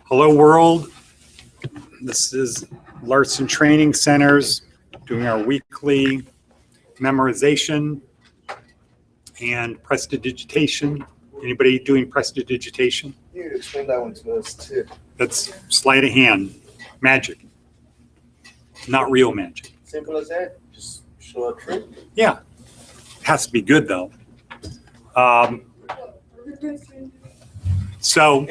Hello world, this is Larson Training Centers doing our weekly memorization and prestidigitation. Anybody doing prestidigitation? You explain that one to us too. That's sleight of hand, magic, not real magic. Simple as that, just show a trick. Yeah, it has to be good though. So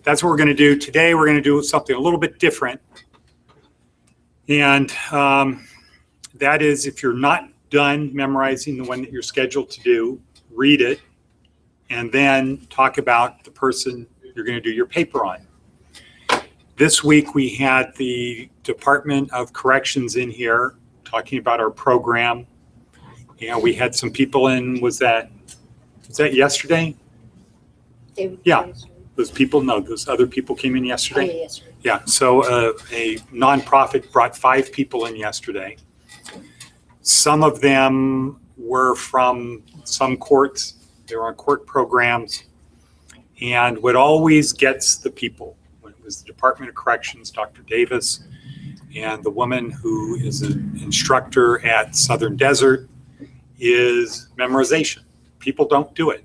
that's what we're going to do today. We're going to do something a little bit different. And that is, if you're not done memorizing the one that you're scheduled to do, read it, and then talk about the person you're going to do your paper on. This week we had the Department of Corrections in here talking about our program. And we had some people in, was that yesterday? Yeah. Those people, no, those other people came in yesterday? Oh, yeah, yesterday. Yeah, so a nonprofit brought 5 people in yesterday. Some of them were from some courts. They were on court programs. And what always gets the people, when it was the Department of Corrections, Dr. Davis, and the woman who is an instructor at Southern Desert, is memorization. People don't do it.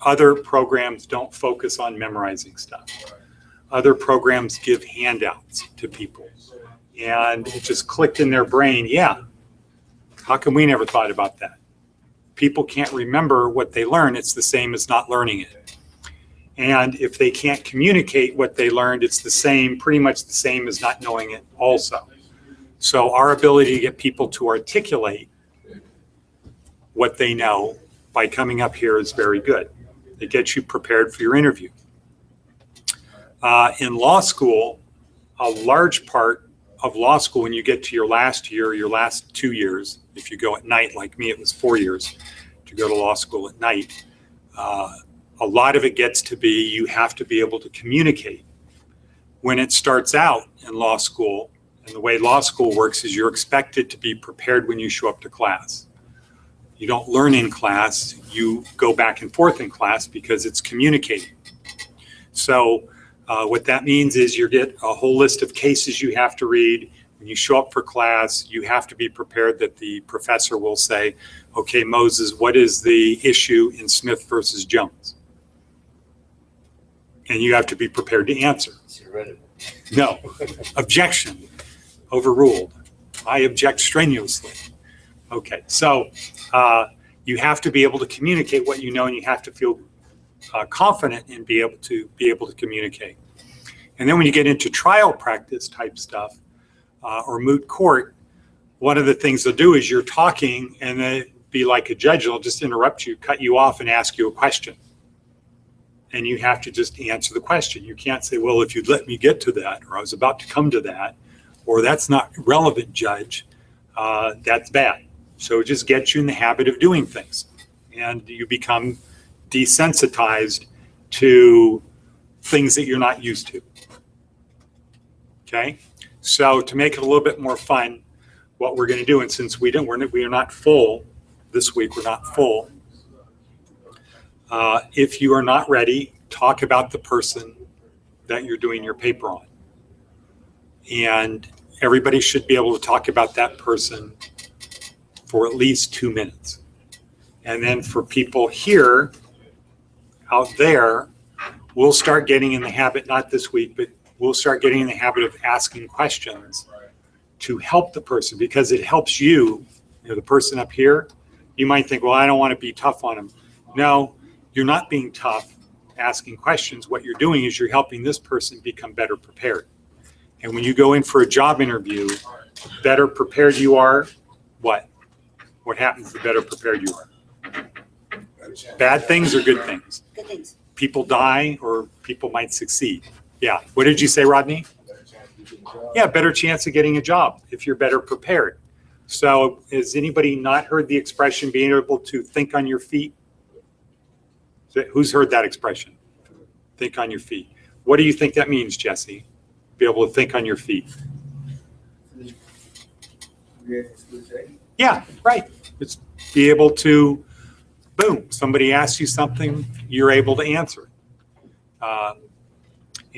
Other programs don't focus on memorizing stuff. Other programs give handouts to people. And it just clicked in their brain, yeah, how come we never thought about that? People can't remember what they learn. It's the same as not learning it. And if they can't communicate what they learned, it's pretty much the same as not knowing it also. So our ability to get people to articulate what they know by coming up here is very good. It gets you prepared for your interview. In law school, a large part of law school, when you get to your last year, your last 2 years, if you go at night, like me, it was 4 years to go to law school at night. A lot of it gets to be, you have to be able to communicate. When it starts out in law school, and the way law school works is you're expected to be prepared when you show up to class. You don't learn in class, you go back and forth in class because it's communicating. So what that means is you get a whole list of cases you have to read. When you show up for class, you have to be prepared that the professor will say, okay, Moses, what is the issue in Smith versus Jones? And you have to be prepared to answer. No, objection, overruled. I object strenuously. Okay, so you have to be able to communicate what you know, and you have to feel confident in be able to communicate. And then when you get into trial practice type stuff or moot court, one of the things they'll do is you're talking, and then be like a judge will just interrupt you, cut you off, and ask you a question. And you have to just answer the question. You can't say, well, if you'd let me get to that, or I was about to come to that, or that's not relevant, judge. That's bad. So it just gets you in the habit of doing things, and you become desensitized to things that you're not used to. Okay, so to make it a little bit more fun, what we're going to do, and since we are not full this week, we're not full. If you are not ready, talk about the person that you're doing your paper on, and everybody should be able to talk about that person for at least 2 minutes. And then for people here, out there, we'll start getting in the habit, not this week, but we'll start getting in the habit of asking questions to help the person, because it helps you, the person up here. You might think, well, I don't want to be tough on them. No, you're not being tough asking questions. What you're doing is you're helping this person become better prepared. And when you go in for a job interview, better prepared you are, what? What happens the better prepared you are? Bad things or good things? Good things. People die or people might succeed. Yeah. What did you say, Rodney? Yeah, better chance of getting a job if you're better prepared. So has anybody not heard the expression being able to think on your feet? Who's heard that expression? Think on your feet. What do you think that means, Jesse? Be able to think on your feet. Yeah, right. It's be able to, boom, somebody asks you something, you're able to answer it.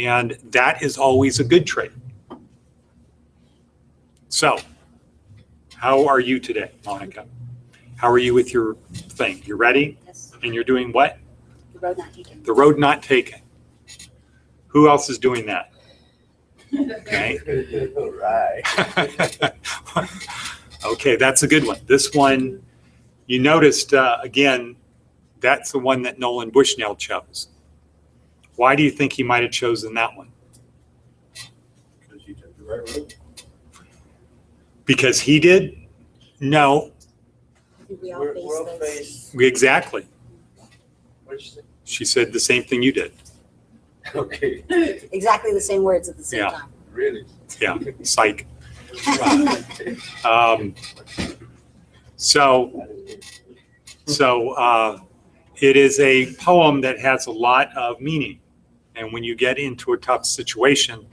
And that is always a good trait. So, how are you today, Monica? How are you with your thing? You ready? Yes. And you're doing what? The road not taken. The road not taken. Who else is doing that? Okay. All right. Okay, that's a good one. This one, you noticed, again, that's the one that Nolan Bushnell chose. Why do you think he might have chosen that one? Because you took the right road. Because he did? No, We all We'll face this. face. exactly. What'd you say? She said the same thing you did. Okay. Exactly the same words at the same Yeah. time. Really? Yeah, psych. Um, so it is a poem that has a lot of meaning. And when you get into a tough situation,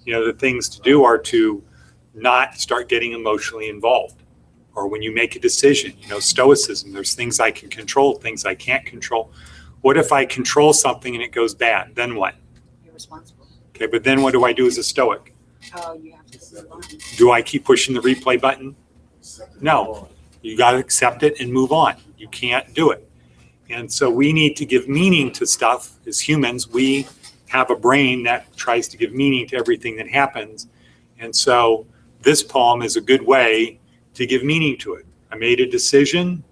the things to do are to not start getting emotionally involved. Or when you make a decision, stoicism, there's things I can control, things I can't control. What if I control something and it goes bad? Then what? You're responsible. Okay, but then what do I do as a stoic? Oh, you have to move on. Do I keep pushing the replay button? No. You got to accept it and move on. You can't do it. And so we need to give meaning to stuff. As humans, we have a brain that tries to give meaning to everything that happens. And so this poem is a good way to give meaning to it. I made a decision.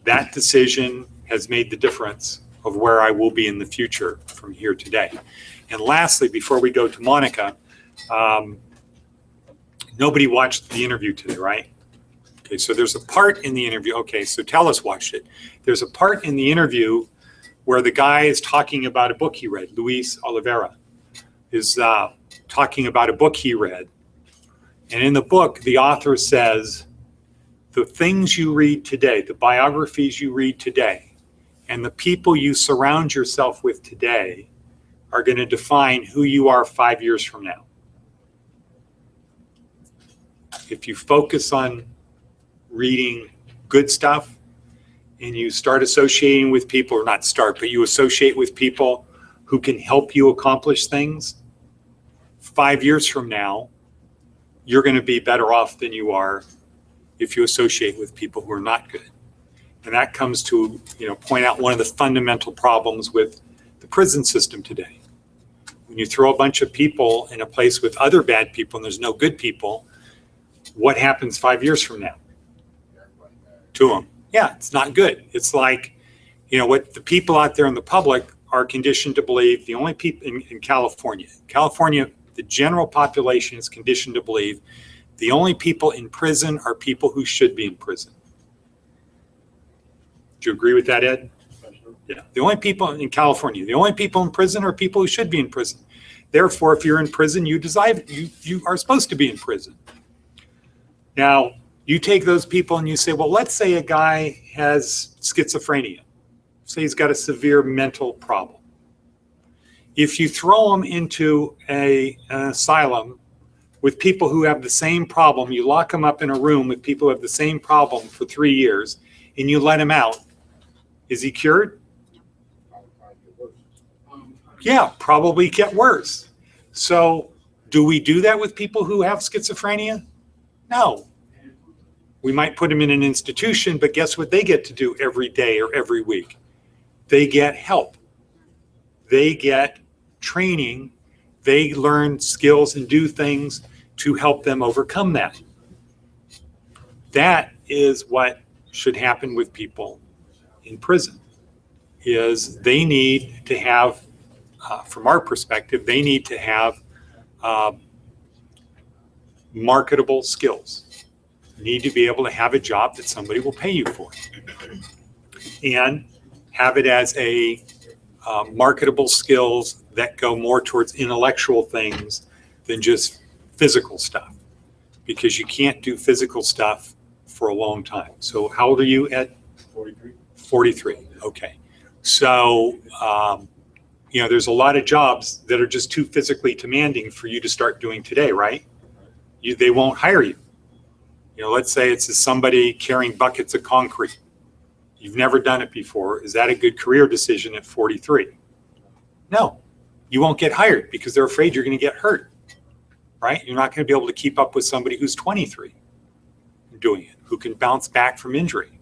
That decision has made the difference of where I will be in the future from here today. And lastly, before we go to Monica, nobody watched the interview today, right? Okay, so there's a part in the interview. Okay, so Talis watched it. There's a part in the interview where the guy is talking about a book he read. Luis Oliveira is talking about a book he read. And in the book, the author says, the things you read today, the biographies you read today, and the people you surround yourself with today are going to define who you are 5 years from now. If you focus on reading good stuff and you start associating with people, or not start, but you associate with people who can help you accomplish things, 5 years from now, you're going to be better off than you are if you associate with people who are not good. And that comes to, point out one of the fundamental problems with the prison system today. When you throw a bunch of people in a place with other bad people and there's no good people, what happens 5 years from now to them? Yeah, it's not good. It's like, what the people out there in the public are conditioned to believe, the only people in California, the general population is conditioned to believe the only people in prison are people who should be in prison. Do you agree with that, Ed? Yeah. The only people in California, the only people in prison are people who should be in prison. Therefore, if you're in prison, you are supposed to be in prison. Now, you take those people and you say, well, let's say a guy has schizophrenia. Say he's got a severe mental problem. If you throw him into an asylum with people who have the same problem, you lock him up in a room with people who have the same problem for 3 years, and you let him out, is he cured? Yeah, probably get worse. So do we do that with people who have schizophrenia? No. We might put them in an institution, but guess what they get to do every day or every week? They get help. They get training. They learn skills and do things to help them overcome that. That is what should happen with people in prison, is they need to have, from our perspective, they need to have marketable skills. You need to be able to have a job that somebody will pay you for, and have it as a marketable skills that go more towards intellectual things than just physical stuff, because you can't do physical stuff for a long time. So how old are you, Ed? 43. 43. Okay. So, there's a lot of jobs that are just too physically demanding for you to start doing today, right? They won't hire you. Let's say it's somebody carrying buckets of concrete. You've never done it before. Is that a good career decision at 43? No. you won't get hired because they're afraid you're going to get hurt, right? You're not going to be able to keep up with somebody who's 23 doing it, who can bounce back from injury.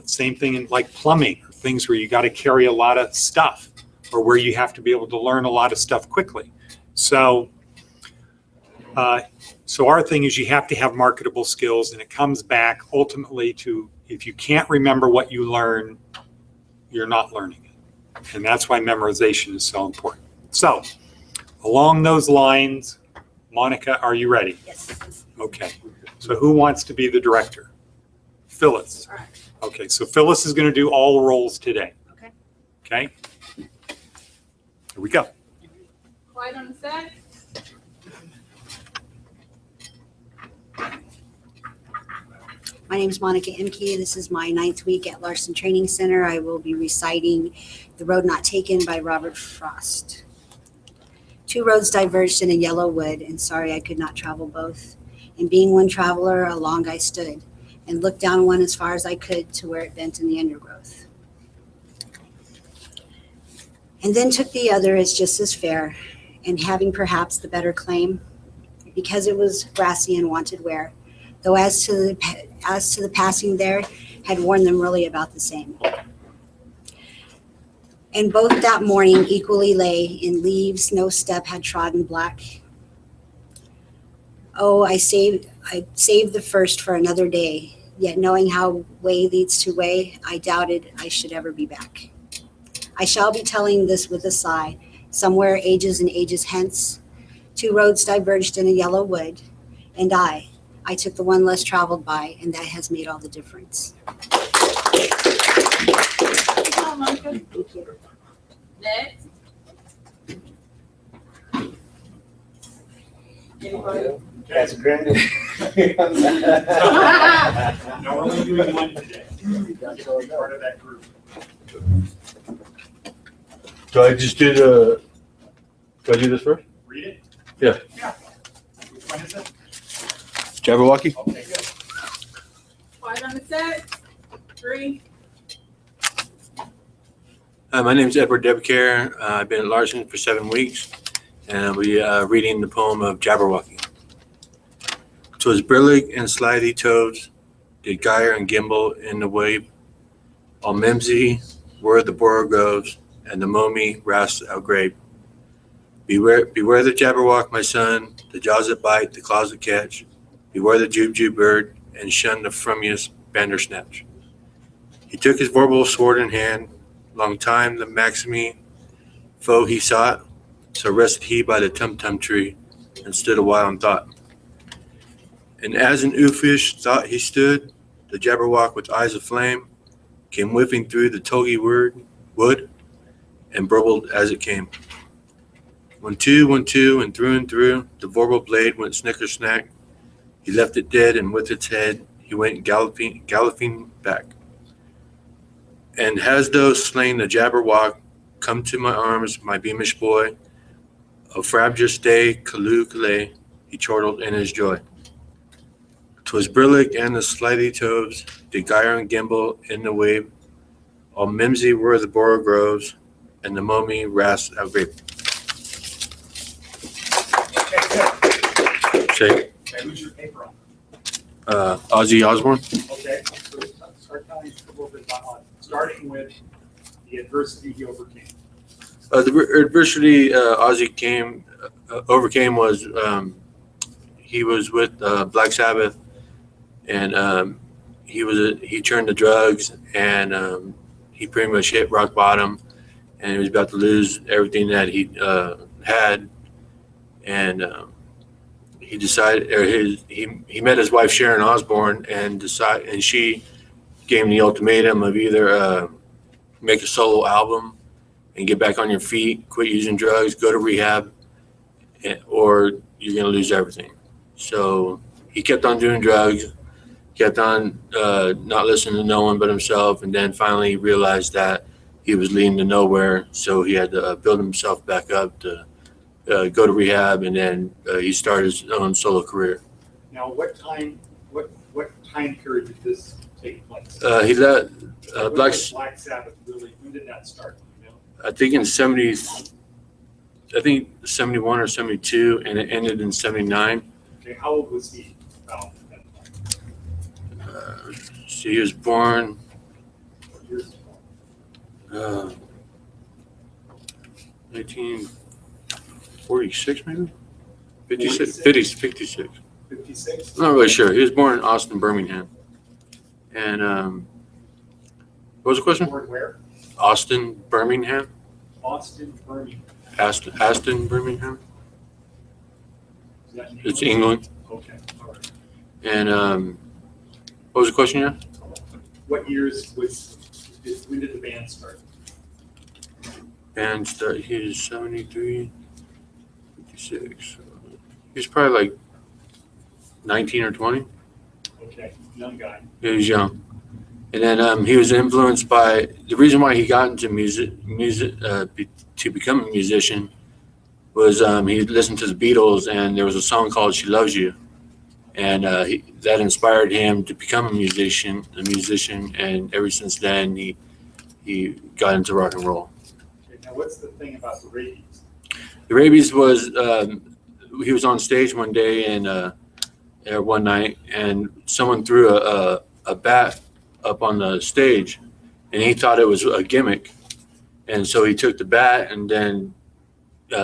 Same thing in like plumbing, or things where you got to carry a lot of stuff, or where you have to be able to learn a lot of stuff quickly. So our thing is you have to have marketable skills, and it comes back ultimately to, if you can't remember what you learn, you're not learning it. And that's why memorization is so important. So along those lines, Monica, are you ready? Yes. Okay. So who wants to be the director? Phyllis. All right. Okay, so Phyllis is going to do all roles today. Okay. Okay? Here we go. Quiet on the set. My name is Monica Imke. This is my 9th week at Larson Training Center. I will be reciting The Road Not Taken by Robert Frost. Two roads diverged in a yellow wood, and sorry I could not travel both. And being one traveler, along I stood, and looked down one as far as I could to where it bent in the undergrowth. And then took the other as just as fair, and having perhaps the better claim, because it was grassy and wanted wear, though as to the passing there, had worn them really about the same. And both that morning equally lay in leaves no step had trodden black. Oh, I saved the first for another day, yet knowing how way leads to way, I doubted I should ever be back. I shall be telling this with a sigh, somewhere ages and ages hence, two roads diverged in a yellow wood, and I took the one less traveled by, and that has made all the difference. Come on, Monica. Thank you. Next. Anybody? That's great. No, we're only doing one today. Part of that group. Do I just do the, do I do this first? Read it? Yeah. Yeah. Which one is it? Jabberwocky? Okay, good. Quiet on the set. 3. My name is Edward Debcare. I've been at Larson for 7 weeks, and I'll be reading the poem of Jabberwocky. 'Twas brillig and slithy toves did gyre and gimble in the wave. All mimsy were the borogoves, and the momy rasped out grape. Beware the Jabberwock, my son, the jaws that bite, the claws that catch. Beware the jubjub bird, and shun the frumious bandersnatch. He took his vorpal sword in hand, long time the Maxime foe he sought, so rested he by the tum-tum tree, and stood a while in thought. And as an oofish thought he stood, the Jabberwock with eyes of flame came whiffing through the togy wood, and burbled as it came. 1, 2, 1, 2, and through, the vorpal blade went snicker-snack. He left it dead, and with its head he went galloping back. And has thou slain the Jabberwock, come to my arms, my beamish boy. O frabjous day, Callooh, he chortled in his joy. 'Twas brillig and the slithy toves did gyre and gimble in the wave. All mimsy were the borogoves, and the momy rasped out grape. Okay, good. Say, Okay, who's your paper on? Ozzy Osbourne. Okay, so start telling us a little bit about, starting with the adversity he overcame. The adversity Ozzy overcame was he was with Black Sabbath, and he turned to drugs, and he pretty much hit rock bottom, and he was about to lose everything that he had, and he decided, or he met his wife Sharon Osbourne, and she gave him the ultimatum of either make a solo album and get back on your feet, quit using drugs, go to rehab, or you're going to lose everything. So he kept on doing drugs, kept on not listening to no one but himself, and then finally realized that he was leading to nowhere, so he had to build himself back up to go to rehab, and then he started his own solo career. Now, what time period did this take place? He left When Black was Black Sabbath really, when did that start? You know? I think in I think 71 or 72, and it ended in 79. Okay, how old was he? About at that point? So he was born What years ago? 1946, maybe? 56? 56. 56? I'm not really sure. He was born in Austin, Birmingham. And what was the question? Born where? Austin, Birmingham? Austin, Birmingham. Aston, Birmingham? Is that in It's England? England. Okay, all right. And what was the question here? What years when did the band start? And he was 73, 56. He's probably like 19 or 20. Okay, young guy. He was young. And then he was influenced by the reason why he got into music to become a musician was he listened to the Beatles, and there was a song called "She Loves You," and that inspired him to become a musician. And ever since then, he got into rock and roll. Okay, now what's the thing about the rabies? The rabies was he was on stage one day and one night, and someone threw a bat up on the stage, and he thought it was a gimmick, and so he took the bat and then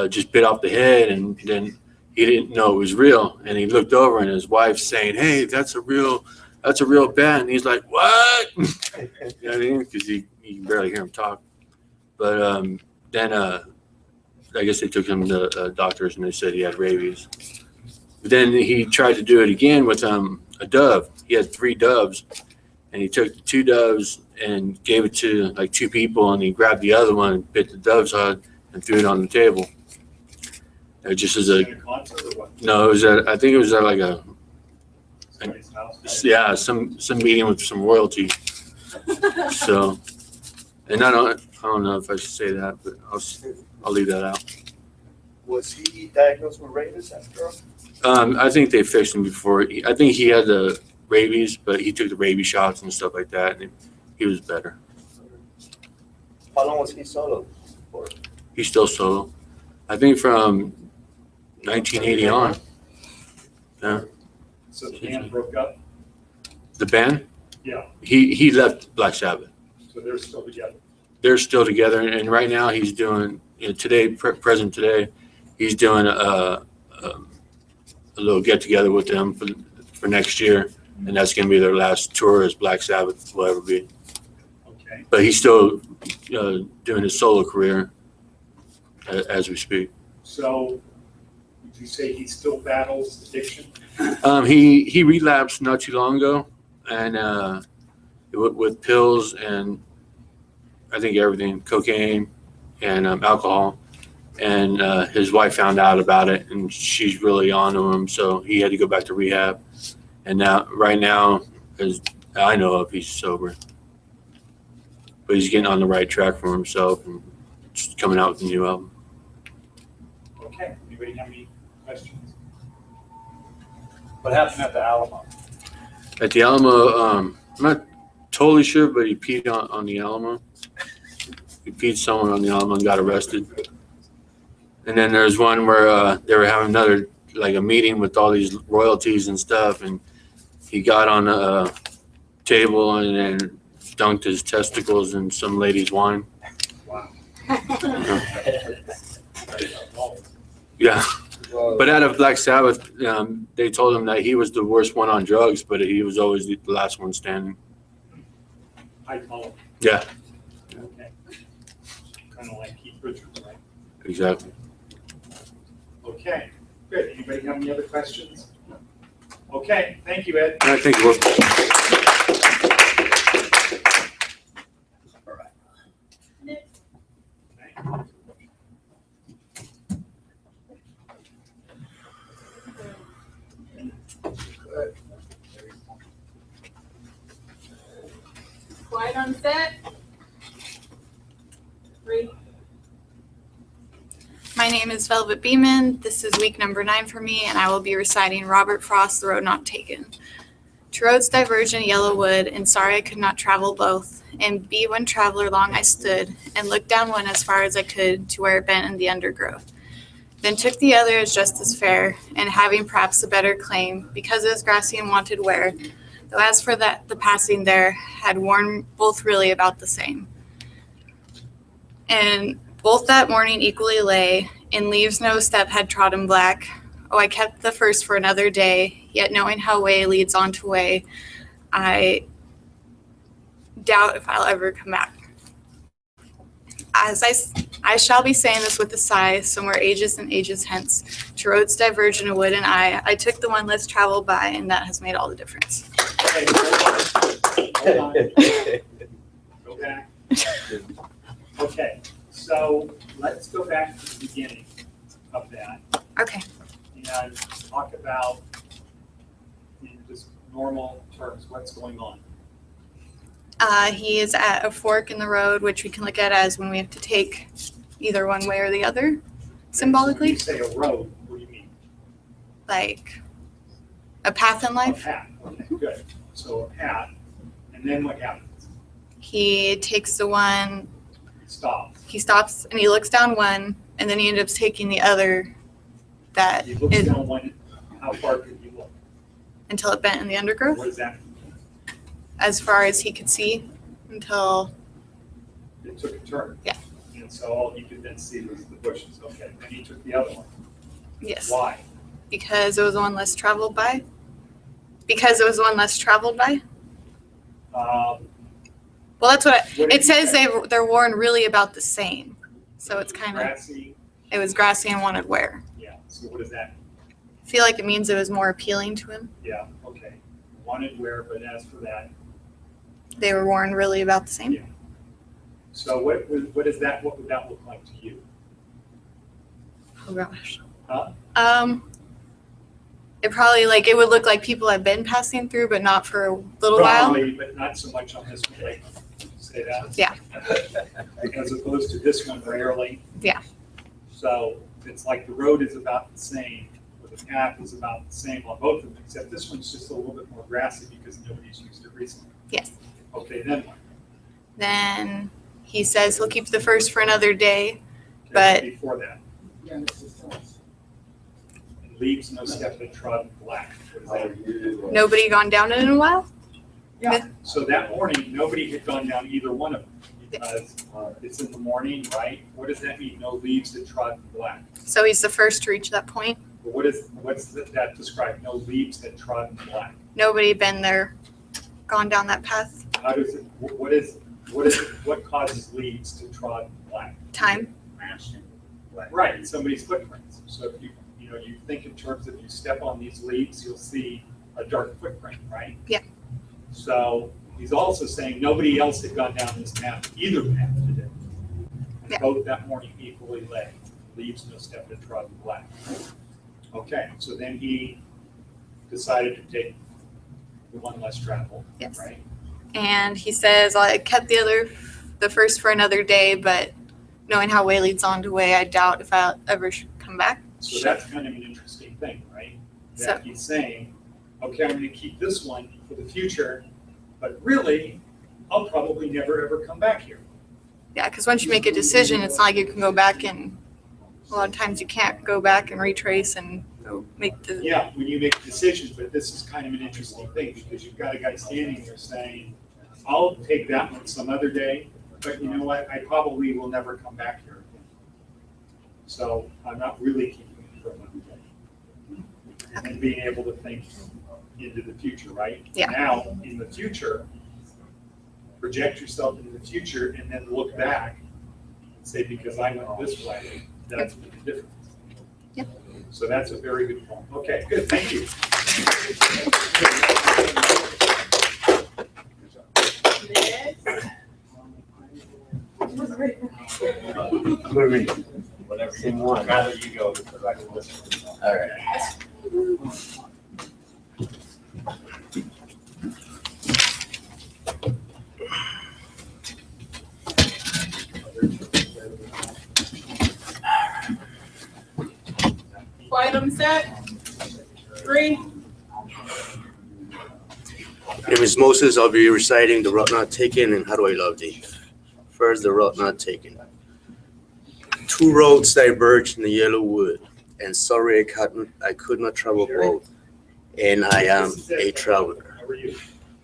just bit off the head, and then he didn't know it was real, and he looked over and his wife's saying, "Hey, that's a real bat," and he's like, "What?" You know what I mean? Because you can barely hear him talk. But then I guess they took him to doctors, and they said he had rabies. But then he tried to do it again with a dove. He had 3 doves, and he took the 2 doves and gave it to like 2 people, and he grabbed the other one and bit the dove's head and threw it on the table. Just as In a concert or what? no, it was I think it was at like Somebody's house? yeah, some meeting with some royalty. So, and I don't know if I should say that, but I'll leave that out. Was he diagnosed with rabies after all? I think they fixed him before. I think he had the rabies, but he took the rabies shots and stuff like that, and he was better. How long was he solo for? He's still solo. I think from 1980 on. Yeah. So the band broke up? The band? Yeah, He left Black Sabbath. so they're still together. They're still together, and right now he's doing today, present today, he's doing a little get together with them for next year, and that's going to be their last tour as Black Sabbath will ever be. Okay. But he's still doing his solo career as we speak. So would you say he still battles addiction? He relapsed not too long ago, and with pills and I think everything, cocaine and alcohol. And his wife found out about it, and she's really on to him. So he had to go back to rehab. And right now, as I know of, he's sober. But he's getting on the right track for himself and just coming out with a new album. Okay, anybody have any questions? What happened at the Alamo? At the Alamo, I'm not totally sure, but he peed on the Alamo. He peed someone on the Alamo and got arrested. And then there's one where they were having a meeting with all these royalties and stuff, and he got on a table and then dunked his testicles in some lady's wine. Wow. Yeah. But out of Black Sabbath, they told him that he was the worst one on drugs, but he was always the last one standing. I call him. Yeah, Okay. Kind of like Keith Richards, right? exactly. Okay, good. Anybody have any other questions? Okay, thank you, Ed. I think Quiet on set. 3. My name is Velvet Beeman. This is week number 9 for me, and I will be reciting Robert Frost, The Road Not Taken. To roads divergent yellow wood, and sorry I could not travel both. And be one traveler long I stood, and looked down one as far as I could to where it bent in the undergrowth. then took the other as just as fair, and having perhaps a better claim, because it was grassy and wanted wear. Though as for that, the passing there had worn both really about the same. And both that morning equally lay, in leaves no step had trodden black. Oh, I kept the first for another day, yet knowing how way leads on to way, I doubt if I'll ever come back. As I shall be saying this with a sigh, somewhere ages and ages hence, to roads divergent in wood and I took the one less traveled by, and that has made all the difference. Okay, hold on. Go back. Okay, so let's go back to the beginning of that Okay. and talk about, in just normal terms, what's going on. He is at a fork in the road, which we can look at as when we have to take either one way or the other, When symbolically, you say a road, what do you mean? like a path in A life. path, okay, good. So a path, and then what happens? He takes the one, Stops. he stops and he looks down one, and then he ends up taking the other that He looks is, down one, how far could he look? until it bent in the undergrowth, What does that mean? as far as he could see, until, It took a turn. Yeah. And so all he could then see was the bushes, okay, then he took the other one. yes, Why? because it was the one less traveled by. Because it was the one less traveled by. Well, that's what What did it he says. say? They're worn really about the same. So it's kind of, Grassy, it was grassy and wanted wear. yeah, so what does that mean? I feel like it means it was more appealing to him. Yeah, okay, wanted wear, but as for that, They were worn really about the same. Yeah. so what would that look like to you? Oh gosh. Huh? It probably, like, it would look like people have been passing through, but not for a little while. Probably, but not so much on this one, like, say that? Yeah. As opposed to this one rarely. Yeah. So it's like the road is about the same, or the path is about the same on both of them, except this one's just a little bit more grassy because nobody's used it recently. Yes. Okay, then what? Then he says he'll keep the first for another day. Okay, But- before that. And leaves no step that trod black. What is that? Nobody gone down it in a while. So that morning, nobody had gone down either one of them because it's in the morning, right? What does that mean? No leaves that trod black. So he's the first to reach that point. But what's that describe? No leaves that trod black. Nobody been there, gone down that path. How does it? What causes leaves to trod black? Time. Right, somebody's footprints. So if you think in terms of you step on these leaves, you'll see a dark footprint, right? Yeah. So he's also saying nobody else had gone down this path, either path today. And Yeah. both that morning equally lay. Leaves no step that trod black. Okay, so then he decided to take the one less traveled, Yes. right? And he says, I kept the first for another day, but knowing how way leads on to way, I doubt if I'll ever come back. So that's kind of an interesting thing, right? That he's saying, okay, I'm gonna keep this one for the future, but really, I'll probably never ever come back here. Yeah, because once you make a decision, it's not like you can go back, and a lot of times you can't go back and retrace and go make the, Yeah, when you make decisions, but this is kind of an interesting thing because you've got a guy standing there saying, I'll take that one some other day, but you know what, I probably will never come back here again. So I'm not really keeping it for another day. And being able to think into the future, right? Yeah. Now, in the future, project yourself into the future and then look back and say, because I went this way, that's the difference. Yep. So that's a very good point. Okay, good, thank you. Whatever you want. I'd rather you go because I can listen. All right. Quiet on the set. 3. My name is Moses. I'll be reciting the route not taken and how do I love thee. First, the route not taken. Two roads diverge in the yellow wood. and sorry I could not travel both, and I am a traveler.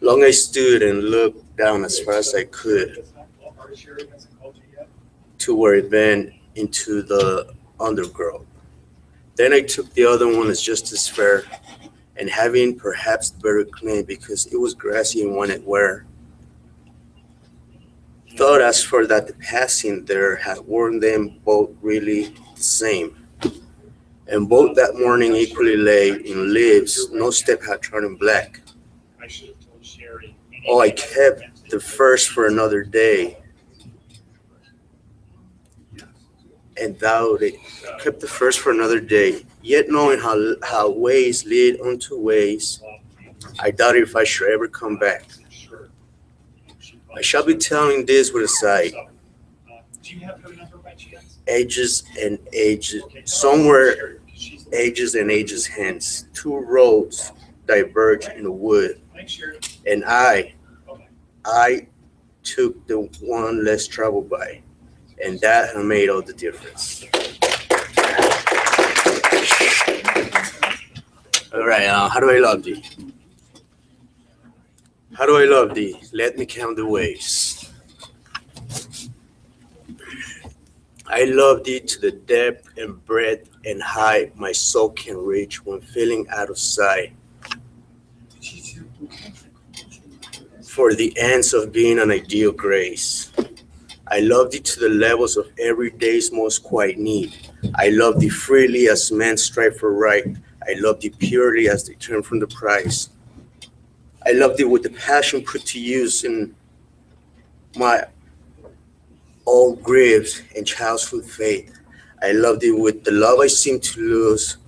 Long I stood and looked down as far as I could to where it bent into the undergrowth. Then I took the other one as just as fair, and having perhaps the better claim because it was grassy and wanted wear. Thought as for that the passing there had worn them both really the same. And both that morning equally lay in leaves, no step had trodden black. Oh, I kept the first for another day, and doubted, kept the first for another day, yet knowing how ways lead unto ways, I doubted if I should ever come back. I shall be telling this with a sigh. Ages and ages, somewhere ages and ages hence, two roads diverge in the wood, and I took the one less traveled by, and that made all the difference. All right, how do I love thee? How do I love thee? Let me count the ways. I love thee to the depth and breadth and height my soul can reach when feeling out of sight. For the ends of being an ideal grace. I love thee to the levels of every day's most quiet need. I love thee freely as men strive for right. I love thee purely as they turn from the prize. I love thee with the passion put to use in my old griefs and childhood faith. I love thee with the love I seem to lose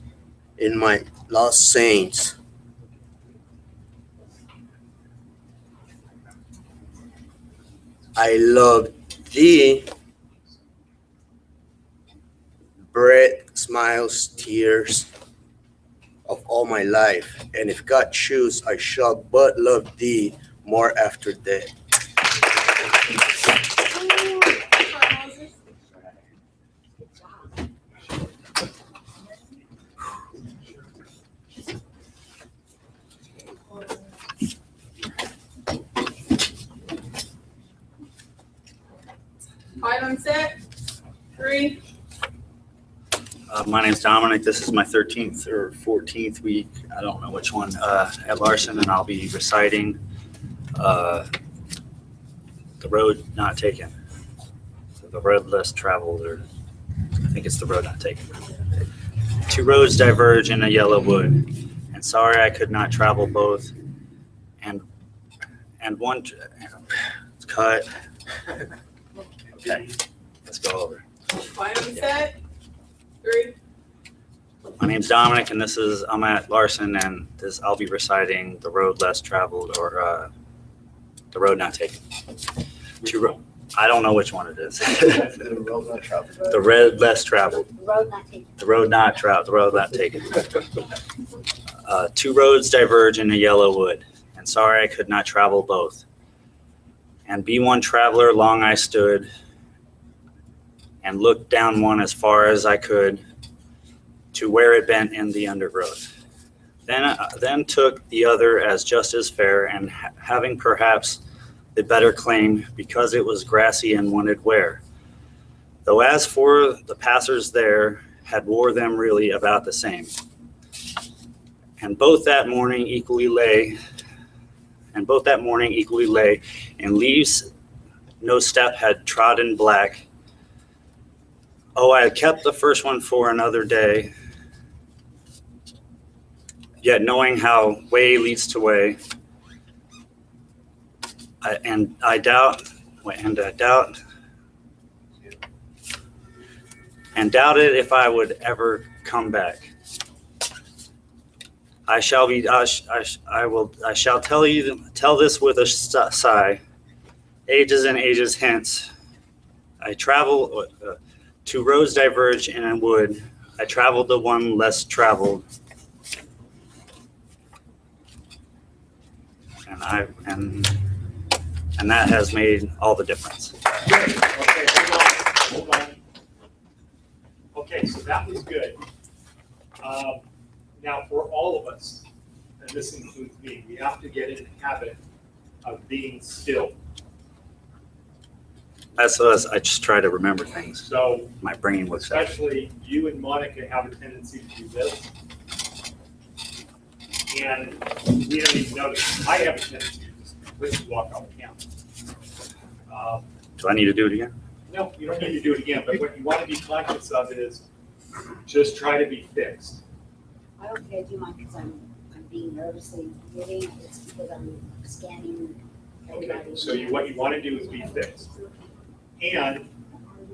in my lost saints. I love thee, breath, smiles, tears of all my life. And if God choose, I shall but love thee more after death. Item set, 3. My name's Dominic. This is my 13th or 14th week. I don't know which one at Larson, and I'll be reciting The Road Not Taken. So the road less traveled, or I think it's The Road Not Taken. Two roads diverge in a yellow wood, and sorry I could not travel both. And one, it's cut. Okay, let's go over. Item set, 3. My name's Dominic, and I'm at Larson, and I'll be reciting The Road Less Traveled, or The Road Not Taken. I don't know which one it is. The road not traveled. The Road Less Traveled. The road not taken. The Road Not Traveled. The Road Not Taken. Two roads diverge in a yellow wood, and sorry I could not travel both. And be one traveler long I stood, and looked down one as far as I could to where it bent in the undergrowth. Then took the other as just as fair, and having perhaps the better claim because it was grassy and wanted wear. Though as for the passers there, had wore them really about the same. And both that morning equally lay in leaves no step had trodden black. Oh, I had kept the first one for another day, yet knowing how way leads to way, I doubted if I would ever come back. I shall tell this with a sigh. Ages and ages hence, I travel. Two roads diverge in a wood. I traveled the one less traveled, and that has made all the difference. Okay, hold on. Okay, so that was good. Now, for all of us, and this includes me, we have to get in the habit of being still. That's us. I just try to remember things. So, My brain works out. especially you and Monica have a tendency to do this. And we don't even notice. I have a tendency to just completely walk off the camera. Do I need to do it again? No, you don't need to do it again, but what you want to be conscious of is just try to be fixed. I don't think I do mine because I'm being nervously moving. It's because I'm scanning Okay, everybody. so what you want to do is be fixed. And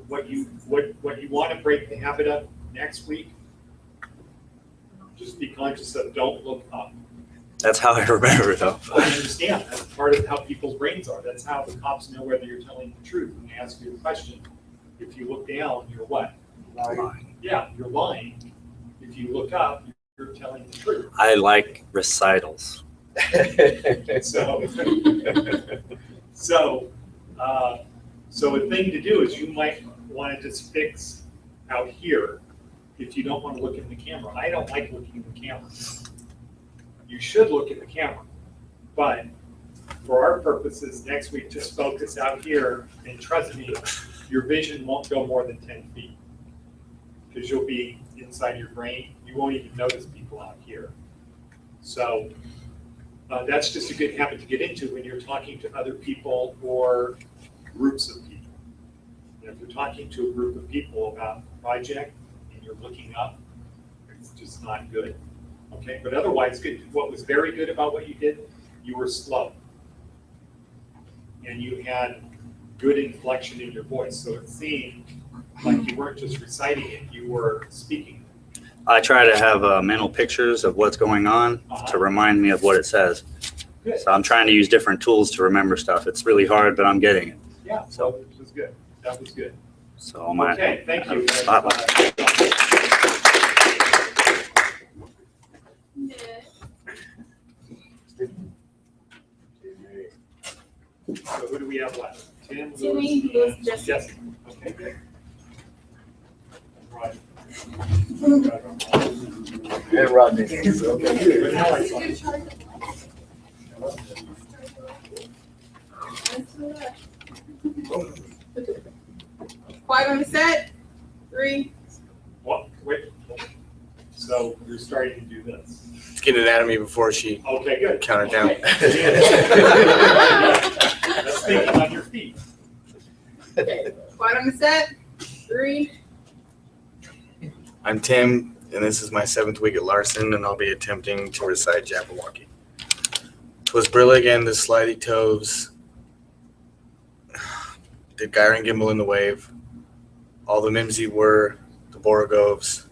what you want to break the habit of next week, just be conscious of don't look up. That's how I remember, though. I understand, that's part of how people's brains are. That's how the cops know whether you're telling the truth when they ask you a question. If you look down, you're what? Lying. Yeah, you're lying. If you look up, you're telling the truth. I like recitals. So a thing to do is you might want to just fix out here if you don't want to look in the camera. I don't like looking in the camera. You should look in the camera, but for our purposes, next week, just focus out here, and trust me, your vision won't go more than 10 feet because you'll be inside your brain. You won't even notice people out here. So that's just a good habit to get into when you're talking to other people or groups of people. You know, if you're talking to a group of people about a project and you're looking up, it's just not good. Okay, but otherwise good. What was very good about what you did, you were slow. And you had good inflection in your voice. So it seemed like you weren't just reciting it, you were speaking. I try to have mental pictures of what's going on to remind me of what it says. Good. So I'm trying to use different tools to remember stuff. It's really hard, but I'm getting it. Yeah, so it was good. That was good. So my Okay, thank you. spotlight. Nick. So who do we have left? Tim, Timmy, Louis, Louis, and Jesse. Jesse. Okay, good. Right. And Rodney. But now I saw it. Quiet on the set. 3. What? Wait. So you're starting to do this. Let's get anatomy before she Okay, good. counted down. That's thinking on your feet. Okay. Quiet on the set. 3. I'm Tim, and this is my 7th week at Larson, and I'll be attempting to recite Jabberwocky. 'Twas brillig and the slithy toves did gyre and gimble in the wave. All the mimsy were the borogoves,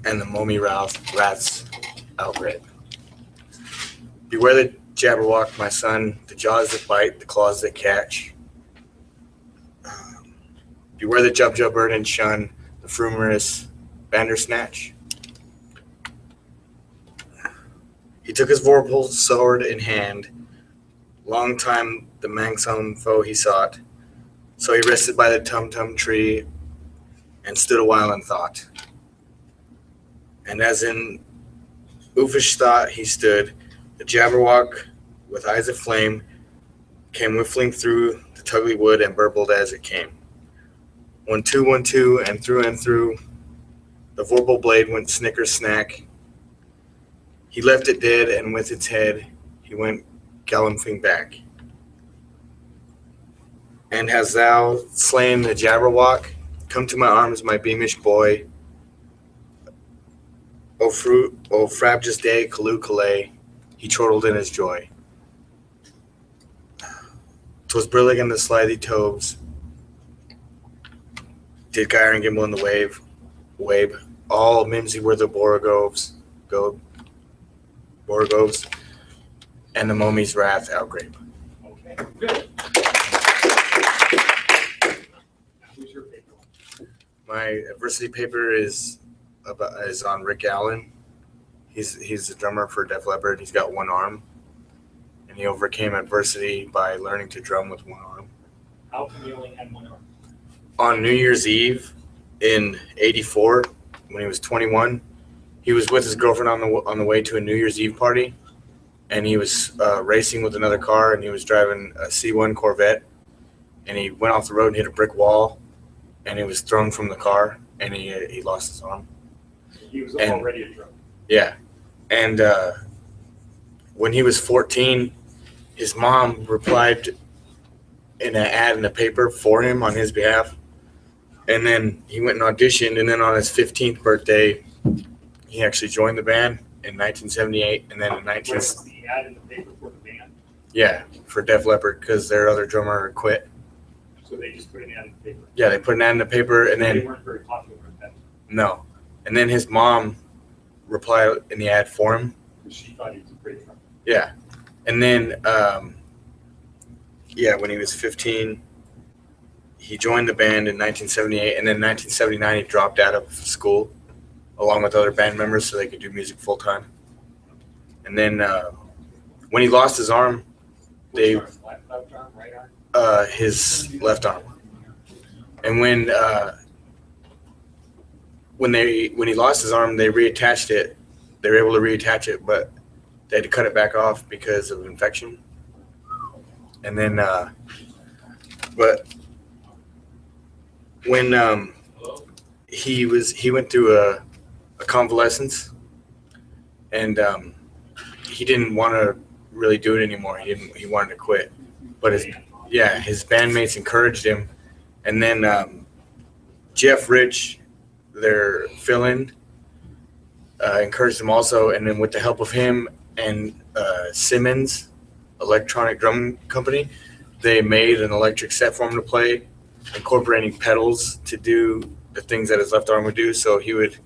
and the momy rats outgrape. Beware the Jabberwock, my son, the jaws that bite, the claws that catch. Beware the jub bird and shun the frumerous bandersnatch. He took his vorpal sword in hand. Long time the manxome foe he sought. So he rested by the tum-tum tree and stood a while in thought. And as in oofish thought he stood, the Jabberwock, with eyes of flame, came whiffling through the tugly wood and burbled as it came. 1, 2, 1, 2, and through, the vorpal blade went snicker snack. He left it dead, and with its head, he went galloping back. And hast thou slain the Jabberwock? Come to my arms, my beamish boy. O frabjous day, Callooh Callay, he chortled in his joy. 'Twas brillig and the slithy toves did gyre and gimble in the wave. All mimsy were the borogoves, and the mommy's wrath outgrape. Okay, good. Who's your paper? My adversity paper is on Rick Allen. He's the drummer for Def Leppard. He's got one arm, and he overcame adversity by learning to drum with one arm. How come you only had one arm? On New Year's Eve, in '84 when he was 21. He was with his girlfriend on the way to a New Year's Eve party, and he was racing with another car, and he was driving a C1 Corvette, and he went off the road and hit a brick wall, and he was thrown from the car, and he lost his arm. He was already a drunk. Yeah, and when he was 14, his mom replied in an ad in the paper for him on his behalf, and then he went and auditioned, and then on his 15th birthday, he actually joined the band in 1978, and then in Was the ad in the paper for the band? yeah, for Def Leppard, because their other drummer quit. So they just put an ad in the paper. Yeah, they put an ad in the paper, and They then weren't very popular at that time. no, and then his mom replied in the ad for him. Because she thought he was a great drummer. Yeah, and then yeah, when he was 15, he joined the band in 1978, and then in 1979 he dropped out of school along with other band members so they could do music full time. And then when he lost his arm, they Left arm, right arm? his left arm. And when he lost his arm, they reattached it. They were able to reattach it, but they had to cut it back off because of infection. And then, but when he went through a convalescence, and he didn't want to really do it anymore. He wanted to quit, but his bandmates encouraged him, and then Jeff Rich, their fill-in, encouraged him also, and then with the help of him and Simmons Electronic Drum Company, they made an electric set for him to play, incorporating pedals to do the things that his left arm would do. So he would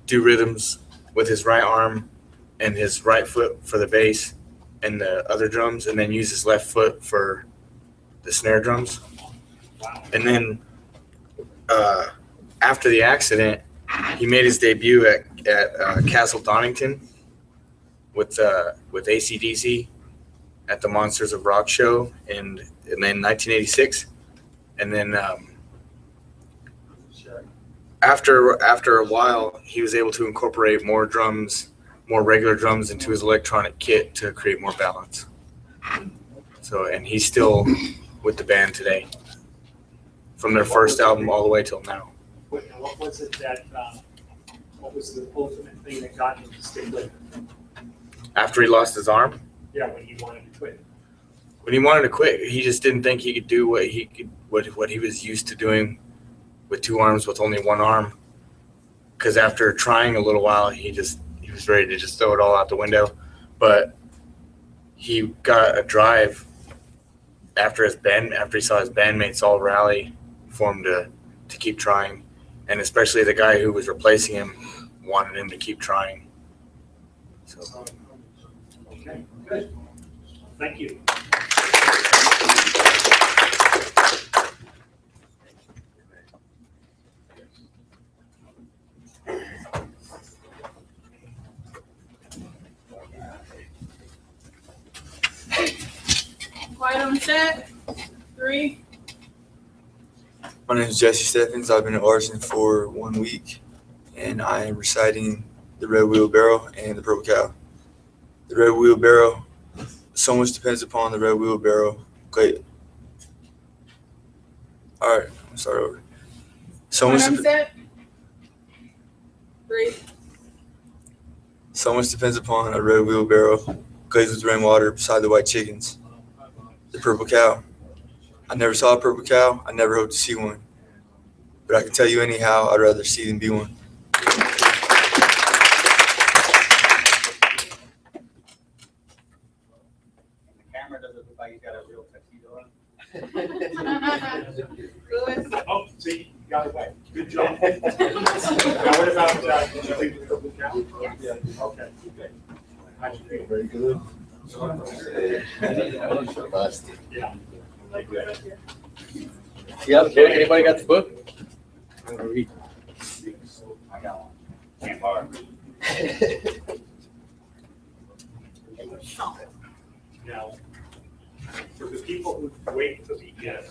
do rhythms with his right arm and his right foot for the bass and the other drums, and then use his left foot for the snare drums. And then after the accident, he made his debut at Castle Donington with AC/DC at the Monsters of Rock show in 1986. And then after a while, he was able to incorporate more regular drums into his electronic kit to create more balance. So, and he's still with the band today, from their first album all the way till now. What was it that, what was the ultimate thing that got him to stay with it? After he lost his arm, Yeah, when he wanted to quit. when he wanted to quit, he just didn't think he could do what he was used to doing with two arms with only one arm. Because after trying a little while, he was ready to just throw it all out the window. But he got a drive after he saw his bandmates all rally for him to keep trying, and especially the guy who was replacing him wanted him to keep trying. So. Okay, good. Thank you. Quiet on set. 3. My name is Jesse Steffens. I've been at Larson for 1 week, and I am reciting the Red Wheelbarrow and the Purple Cow. The Red Wheelbarrow, so much depends upon the Red Wheelbarrow. Okay. All right, I'm start over. So Quiet much, on set. 3. so much depends upon a red wheelbarrow, glazed with rainwater beside the white chickens. The purple cow. I never saw a purple cow. I never hope to see one. But I can tell you anyhow, I'd rather see than be one. Camera doesn't look like you got a real tuxedo on. Louis. Oh, see, you got it right. Good job. Now, what about, did you leave the purple cow? Yes. Okay, good. How'd you feel? Very good. Yeah. You have a book? Anybody got the book? I'm gonna read. I got one. Can't borrow. Now, for the people who wait until the end,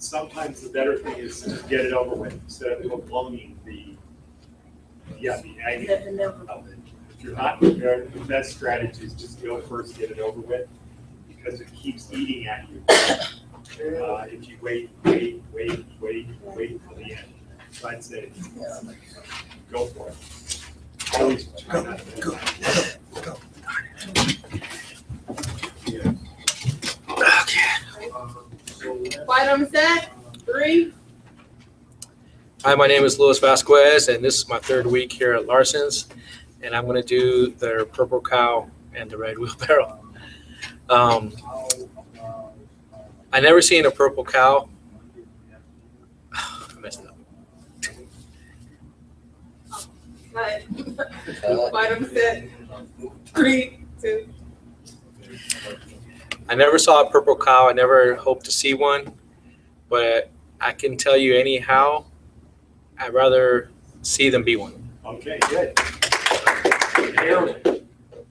sometimes the better thing is to just get it over with instead of prolonging the agony of it. If you're not prepared, the best strategy is just go first, get it over with, because it keeps eating at you. If you wait until the end. So I'd say, go for it. Always try not to Go. Quiet on the set. 3. Hi, my name is Luis Vasquez, and this is my 3rd week here at Larson's, and I'm going to do their Purple Cow and the Red Wheelbarrow. I never seen a purple cow. I messed up. Quiet on the set. 3, 2. I never saw a purple cow. I never hoped to see one, but I can tell you anyhow, I'd rather see them be one. Okay, good.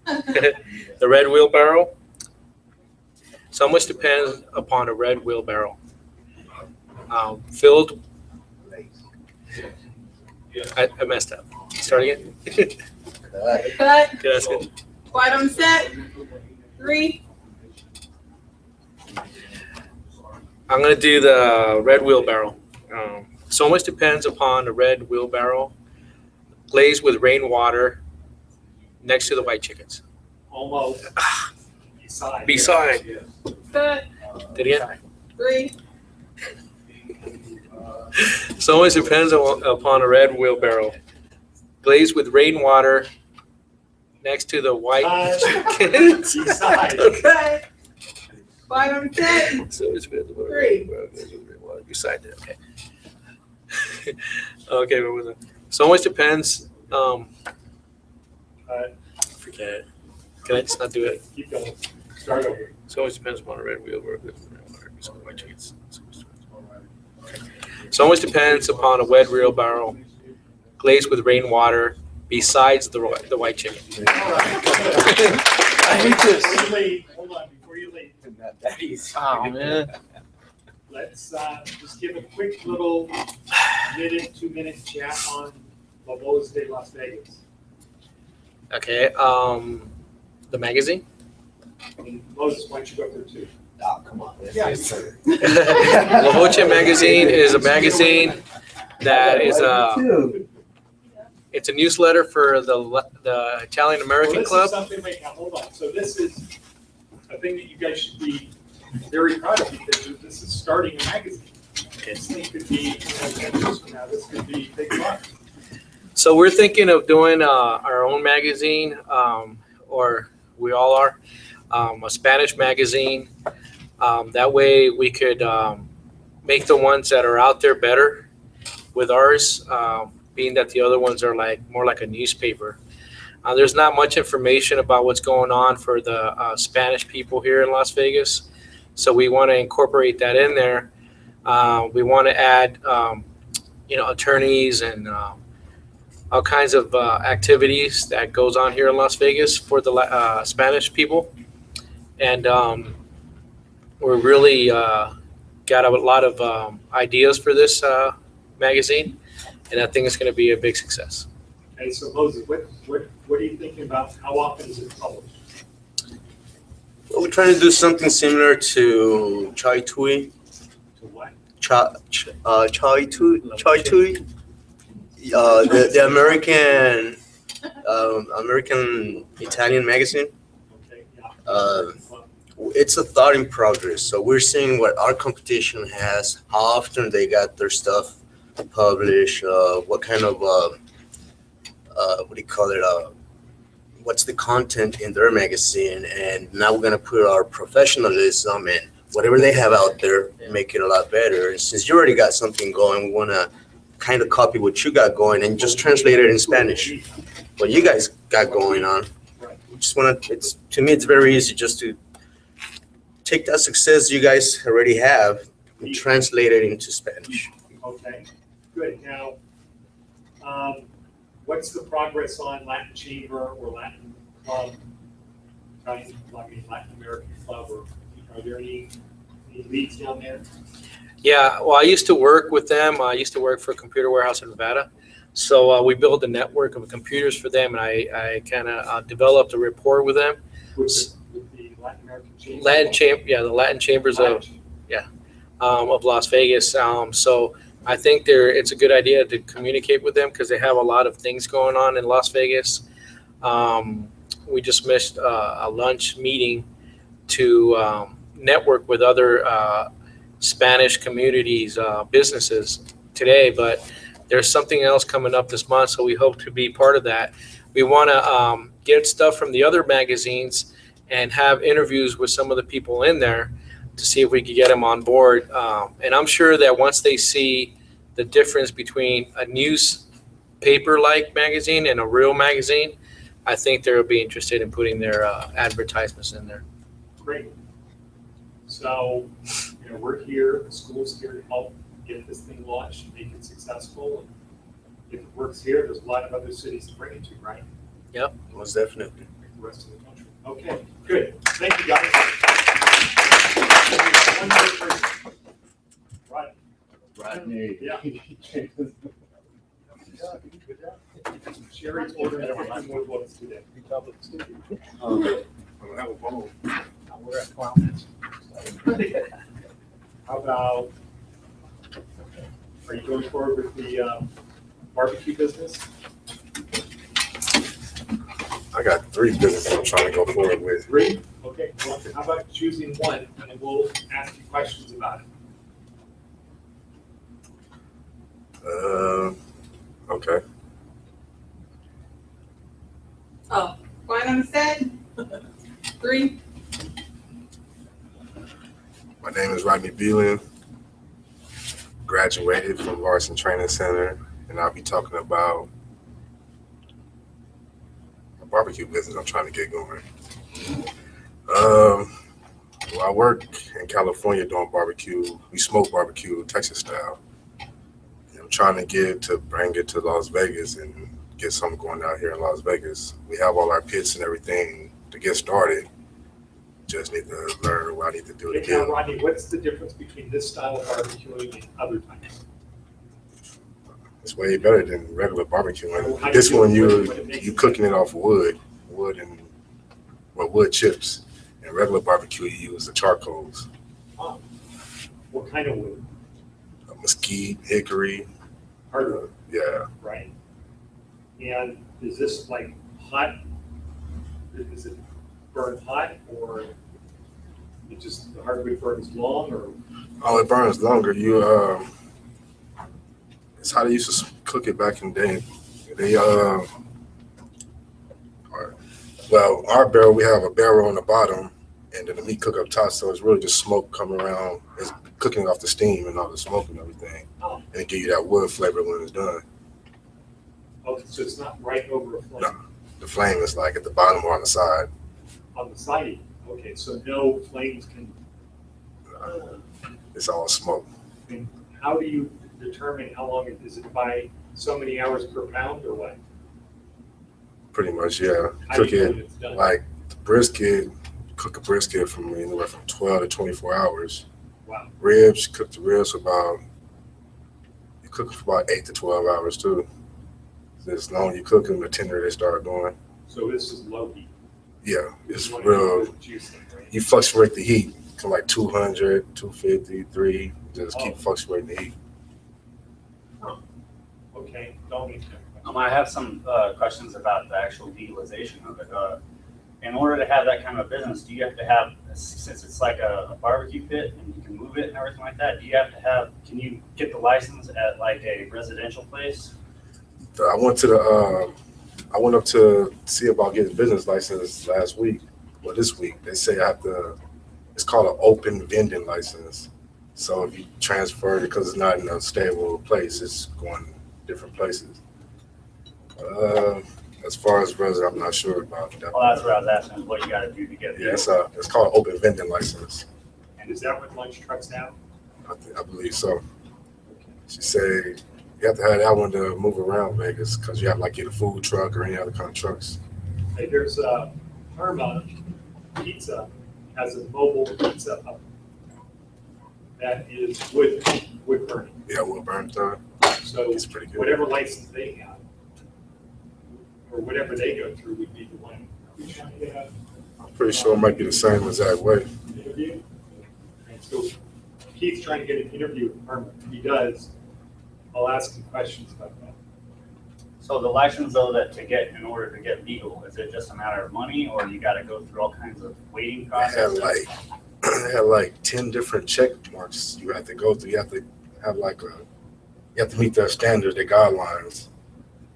The red wheelbarrow. So much depends upon a red wheelbarrow. Filled. I messed up. Start again. Cut. Okay, that's good. Quiet on the set. 3. I'm gonna do the red wheelbarrow. So much depends upon the red wheelbarrow. Glazed with rainwater next to the white chickens. Almost. Beside. Cut. Did it again? 3. So much depends upon a red wheelbarrow. Glazed with rainwater next to the white chickens. Beside. Cut. Quiet on the set. So it depends upon 3. rainwater beside it. Okay. Okay, what was it? So much depends. Forget it. Can I just not do it? Keep going. Start over. So much depends upon a red wheelbarrow. So much depends upon a red wheelbarrow glazed with rainwater besides the white chicken. I hate this. Before you leave, hold on, before you leave, Oh, man. let's just give a quick little minute, 2-minute chat on Lobos de Las Vegas. Okay, the magazine. And Moses, why don't you go through too? Oh, come on. Yeah. La Voce magazine is a magazine that is it's a newsletter for the Italian American Well, Club. this is something, wait, now, hold on. So this is a thing that you guys should be very proud of because this is starting a magazine. This thing could be, 10 years from now, this could be big fun. So we're thinking of doing our own magazine, or we all are, a Spanish magazine. That way we could make the ones that are out there better with ours, being that the other ones are more like a newspaper. There's not much information about what's going on for the Spanish people here in Las Vegas, so we want to incorporate that in there. We want to add, attorneys and all kinds of activities that goes on here in Las Vegas for the Spanish people, and we're really got a lot of ideas for this magazine, and I think it's going to be a big success. Okay, so Moses, what are you thinking about? How often is it published? Well, we're trying to do something similar to Chai Tui. To what? Chai Tui. The American Italian magazine. Okay, yeah. It's a thought in progress. So we're seeing what our competition has, how often they got their stuff published, what kind of what's the content in their magazine, and now we're gonna put our professionalism and whatever they have out there, make it a lot better. And since you already got something going, we wanna kind of copy what you got going and just translate it in Spanish. What you guys got going on. We just wanna, to me, it's very easy just to take that success you guys already have and translate it into Spanish. Okay, good. Now, what's the progress on Latin Chamber or Latin Club, Latin American Club, or are there any leads down there? Yeah, well, I used to work with them. I used to work for a computer warehouse in Nevada. So we built a network of computers for them, and I kind of developed a rapport with them. With the Latin American Chamber? The Latin Chambers of Las Vegas. So I think it's a good idea to communicate with them because they have a lot of things going on in Las Vegas. We just missed a lunch meeting to network with other Spanish communities, businesses today, but there's something else coming up this month, so we hope to be part of that. We want to get stuff from the other magazines and have interviews with some of the people in there to see if we could get them on board. And I'm sure that once they see the difference between a newspaper-like magazine and a real magazine, I think they'll be interested in putting their advertisements in there. Great. So, we're here, the school's here to help get this thing launched, make it successful. And if it works here, there's a lot of other cities to bring it to, right? Yep. Most definitely. Like the rest of the country. Okay, good. Thank you, guys. One more person. Right. Rodney. Yeah. Sherry's ordering 50 more books today. We're at 12 minutes. How about, are you going forward with the barbecue business? I got 3 businesses I'm trying to go forward with. 3? Okay, well, how about choosing one, and then we'll ask you questions about it. Okay. Oh, quiet on the set. 3. My name is Rodney Beelan. Graduated from Larson Training Center, and I'll be talking about a barbecue business I'm trying to get going. Well, I work in California doing barbecue. We smoke barbecue Texas style. And I'm trying to bring it to Las Vegas and get something going out here in Las Vegas. We have all our pits and everything to get started. Just need to learn what I need to do to Okay, now, get. Rodney, what's the difference between this style of barbecuing and other types? It's way better than regular barbecuing. How do This you one, do it? What it makes you it cooking it off wood and wood chips. And regular barbecue, you use the charcoals, Oh, what kind of wood? mesquite, hickory. Hardwood, Yeah, right? And is this like hot? Is it burn hot, or it just, the hardwood burns long, or? oh, it burns longer. It's how they used to cook it back in the day. Well, our barrel, we have a barrel on the bottom, and then the meat cook up top, so it's really just smoke coming around. It's cooking off the steam and all the smoke and everything, Oh, and it give you that wood flavor when it's done. okay, so it's not right over a flame? No. The flame is like at the bottom or on the side. On the side, okay, so no flames can, It's all smoke. how do you determine how long is it by so many hours per pound, or what? Pretty much, yeah. How do Cook you know it when it's done? like the brisket. Cook a brisket from anywhere from 12 to 24 hours. Wow, Ribs, cook the ribs you cook them for about 8 to 12 hours too. As long as you cook them, the tender they start going. so this is low heat. Yeah, it's You wanna keep real. it juicy, right? You fluctuate the heat to like 200, 250, 3. Just keep Oh. fluctuating the heat. Okay, don't eat that. I have some questions about the actual utilization of it. In order to have that kind of a business, do you have to have, since it's like a barbecue pit and you can move it and everything like that, can you get the license at like a residential place? I went up to see about getting a business license last week. Well, this week they say I have to. It's called an open vending license. So if you transfer it, because it's not in a stable place, it's going different places. As far as resident, I'm not sure about that. Well, that's what I was asking, is what you gotta do to get Yeah, it. it's called an open vending license. And is that what lunch trucks have? I believe so. She said you have to have that one to move around Vegas because you have like get a food truck or any other kind of trucks. Hey, there's a Parma Pizza has a mobile pizza hub. that is wood burning. Yeah, we'll burn through. So It's pretty good. whatever license they have, or whatever they go through would be the one. I'm pretty sure it might be the same exact way. Interview. And so Keith's trying to get an interview with Irma. If he does, I'll ask him questions about that. So the license though, that to get, in order to get legal, is it just a matter of money or you gotta go through all kinds of waiting They processes? had like 10 different check marks you have to go through. You have to have you have to meet their standards, their guidelines.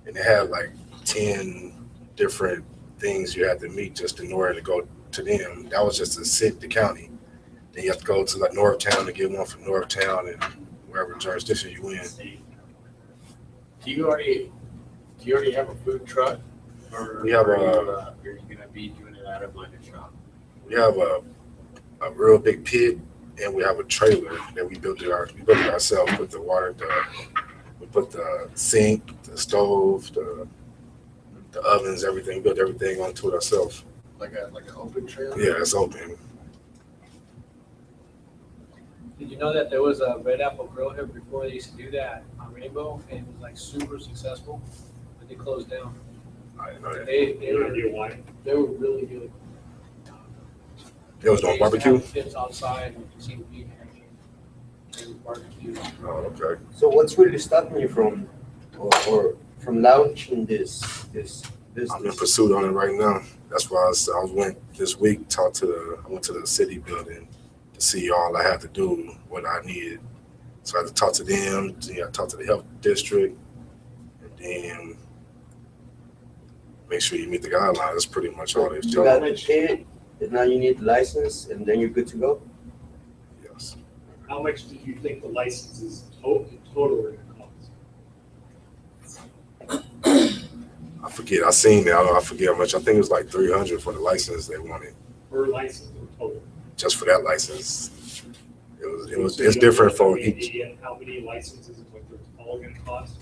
And they had like 10 different things you had to meet just in order to go to them. That was just the county. Then you have to go to like Northtown to get one from Northtown and wherever jurisdiction you in. Do you already have a food truck? Or We have are a- you gonna be doing it out of like a shop? We have a real big pit and we have a trailer that we built it ourselves. Put the water, we put the sink, the stove, the ovens, everything. We built everything onto it ourselves. Like an open trailer? Yeah, it's open. Did you know that there was a Red Apple Grill here before they used to do that on Rainbow, and it was like super successful, but they closed down. I didn't know that. They No were idea why. really good. They was doing barbecue? It's outside, and you see the meat and everything. They would barbecue. Oh, okay. So what's really stopping you from, or from launching this I'm in business? pursuit on it right now. That's why I went this week, I went to the city building to see all I had to do, what I needed. So I had to talk to them, I talked to the health district, and then make sure you meet the guidelines. That's pretty much all they You do. got to pay it, and now you need the license, and then you're good to go? Yes. How much do you think the license is total are going to cost? I forget. I seen that. I forget how much. I think it was like $300 for the license they wanted, Per license or total? just for that license. It's different for each. How many licenses and what they're all going to cost?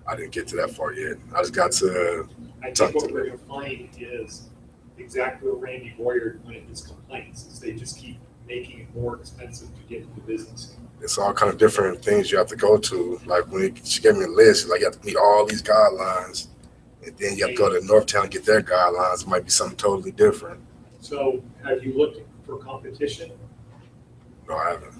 I didn't get to that far yet. I just got to. I Talk think what to we're going to find is exactly what Randy Boyer, one of his complaints, is they just keep making it more expensive to get into business. It's all kind of different things you have to go to. Like she gave me a list, like you have to meet all these guidelines, and then you have to go to Northtown and get their guidelines. It might be something totally different. So have you looked for competition? No, I haven't.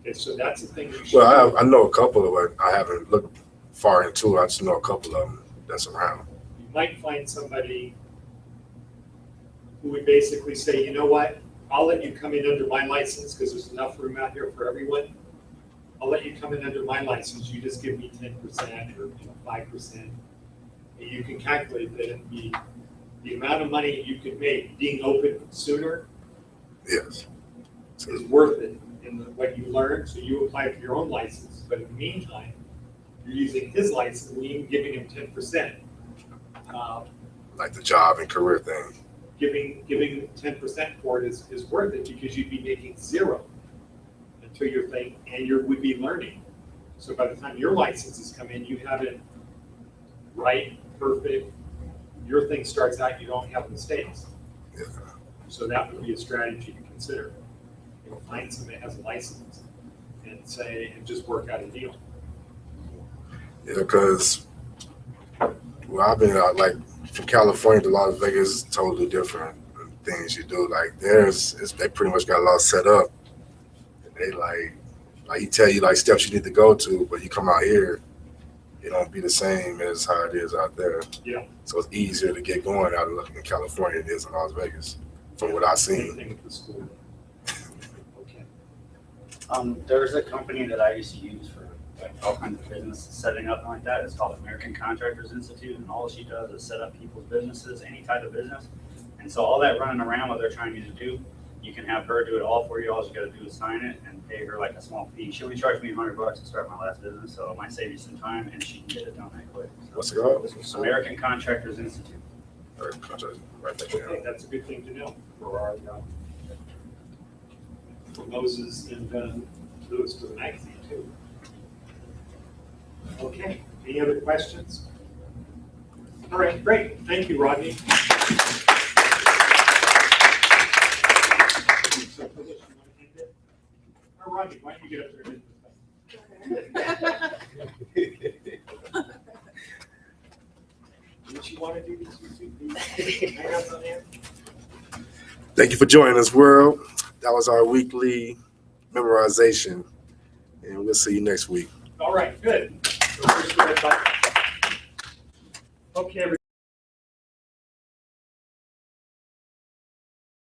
Okay, so that's the thing you should. Well, I know a couple of it. I haven't looked far into it. I just know a couple of them that's around. You might find somebody who would basically say, you know what, I'll let you come in under my license because there's enough room out here for everyone. I'll let you come in under my license. You just give me 10% or 5%. And you can calculate that it'd be the amount of money you could make being open sooner Yes. is worth it in what you learn. So you apply for your own license, but in the meantime, you're using his license and you're giving him 10%. Like the job and career thing. Giving 10% for it is worth it because you'd be making zero until your thing, and you would be learning. So by the time your licenses come in, you have it right, perfect. Your thing starts out, you don't have mistakes. Yeah. So that would be a strategy to consider. You'll find somebody that has a license and just work out a deal. Yeah, because I've been like from California to Las Vegas is totally different things you do. Like they pretty much got a lot set up. And they like he tell you like steps you need to go to, but you come out here, it don't be the same as how it is out there. Yeah. So it's easier to get going out in California than it is in Las Vegas, from what I've Same seen. thing with the school. Okay. There's a company that I used to use for like all kinds of business setting up like that. It's called American Contractors Institute, and all she does is set up people's businesses, any type of business. And so all that running around, what they're trying you to do, you can have her do it all for you. All you got to do is sign it and pay her like a small fee. She only charged me $100 to start my last business, so it might save you some time, and she can get it done that quick. So, What's it called? American Contractors Institute. Right there. Okay, that's a good thing to know for our for Moses and Lewis for the magazine too. Okay, any other questions? All right, great. Thank you, Rodney. So for this, you want to end it? All right. Rodney, why don't you get up there and do this? Would you want to do these? Hang out on there? Thank you for joining us, world. That was our weekly memorization, and we'll see you next week. All right, good. So first, everybody. Okay, everybody.